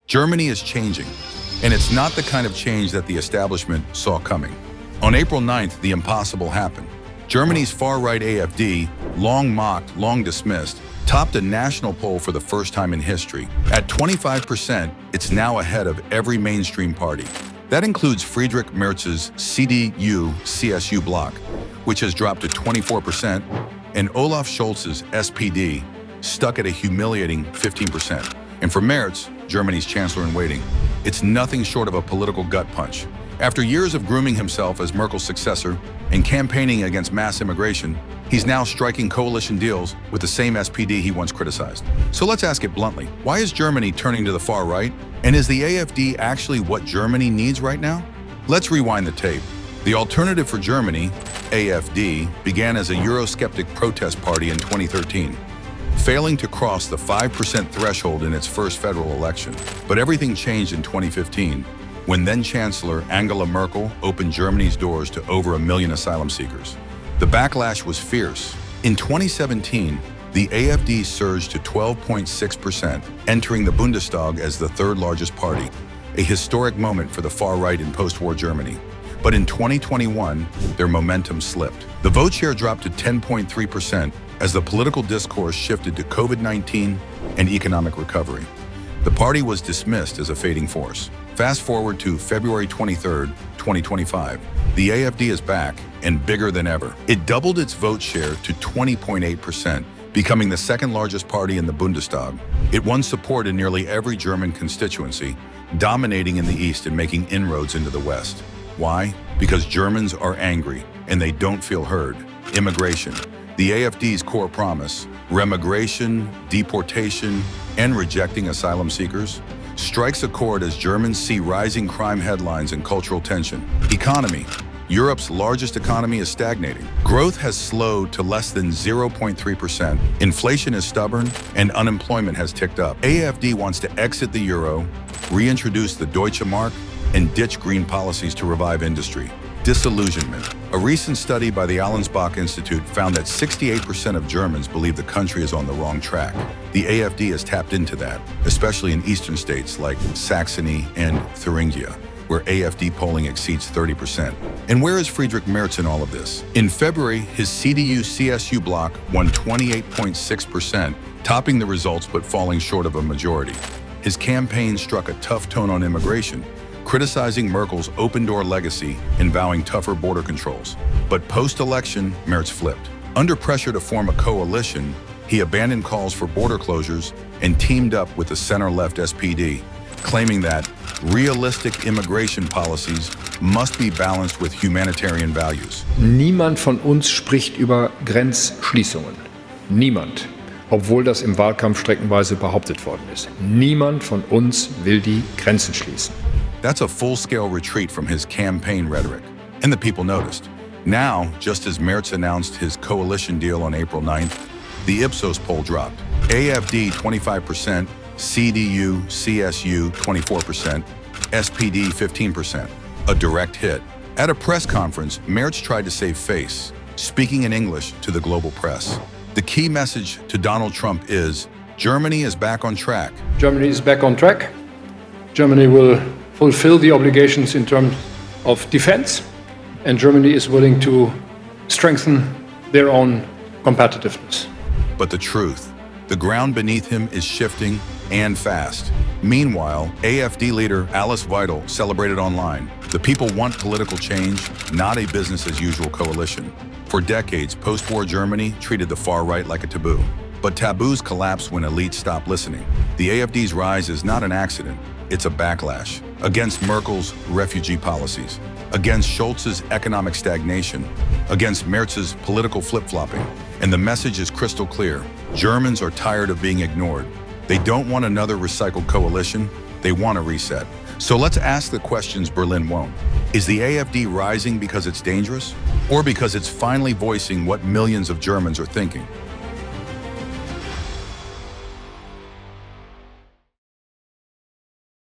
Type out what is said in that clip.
Germany is changing, and it's not the kind of change that the establishment saw coming. On April 9th, the impossible happened. Germany's far-right AfD, long mocked, long dismissed, topped a national poll for the first time in history. At 25%, it's now ahead of every mainstream party. That includes Friedrich Merz's cdu-csu bloc, which has dropped to 24%, and Olaf Scholz's SPD, stuck at a humiliating 15%. And for Merz, Germany's chancellor-in-waiting, it's nothing short of a political gut punch. After years of grooming himself as Merkel's successor and campaigning against mass immigration, he's now striking coalition deals with the same SPD he once criticized. So let's ask it bluntly. Why is Germany turning to the far right? And is the AfD actually what Germany needs right now? Let's rewind the tape. The Alternative for Germany, AfD, began as a Eurosceptic protest party in 2013, failing to cross the 5% threshold in its first federal election. But everything changed in 2015, when then-Chancellor Angela Merkel opened Germany's doors to over 1 million asylum seekers. The backlash was fierce. In 2017, the AfD surged to 12.6%, entering the Bundestag as the third largest party, a historic moment for the far right in post-war Germany. But in 2021, their momentum slipped. The vote share dropped to 10.3% as the political discourse shifted to COVID-19 and economic recovery. The party was dismissed as a fading force. Fast forward to February 23, 2025. The AfD is back and bigger than ever. It doubled its vote share to 20.8%, becoming the second largest party in the Bundestag. It won support in nearly every German constituency, dominating in the East and making inroads into the West. Why? Because Germans are angry and they don't feel heard. Immigration. The AfD's core promise, remigration, deportation, and rejecting asylum seekers, strikes a chord as Germans see rising crime headlines and cultural tension. Economy. Europe's largest economy is stagnating. Growth has slowed to less than 0.3%. Inflation is stubborn, and unemployment has ticked up. AfD wants to exit the euro, reintroduce the Deutsche Mark, and ditch green policies to revive industry. Disillusionment. A recent study by the Allensbach Institute found that 68% of Germans believe the country is on the wrong track. The AfD has tapped into that, especially in eastern states like Saxony and Thuringia, where AfD polling exceeds 30%. And where is Friedrich Merz in all of this? In February, his cdu-csu bloc won 28.6%, topping the results but falling short of a majority. His campaign struck a tough tone on immigration, criticizing Merkel's open-door legacy and vowing tougher border controls. But post-election, Merz flipped. Under pressure to form a coalition, he abandoned calls for border closures and teamed up with the center-left SPD, claiming that realistic immigration policies must be balanced with humanitarian values. Niemand von uns spricht über Grenzschließungen. Niemand. Obwohl das im Wahlkampf streckenweise behauptet worden ist. Niemand von uns will die Grenzen schließen. That's a full-scale retreat from his campaign rhetoric, and the people noticed. Now, just as Merz announced his coalition deal on April 9th, the Ipsos poll dropped. AfD 25%, cdu-csu 24%, SPD 15%. A direct hit. At a press conference, Merz tried to save face, speaking in English to the global press. The key message to Donald Trump is, Germany is back on track. Germany is back on track. Germany will fulfill the obligations in terms of defense, and Germany is willing to strengthen their own competitiveness. But the truth, the ground beneath him is shifting and fast. Meanwhile, AfD leader Alice Weidel celebrated online. The people want political change, not a business-as-usual coalition. For decades, post-war Germany treated the far right like a taboo. But taboos collapse when elites stop listening. The AfD's rise is not an accident. It's a backlash against Merkel's refugee policies, against Scholz's economic stagnation, against Merz's political flip-flopping. And the message is crystal clear. Germans are tired of being ignored. They don't want another recycled coalition. They want a reset. So let's ask the questions Berlin won't. Is the AfD rising because it's dangerous? Or because it's finally voicing what millions of Germans are thinking?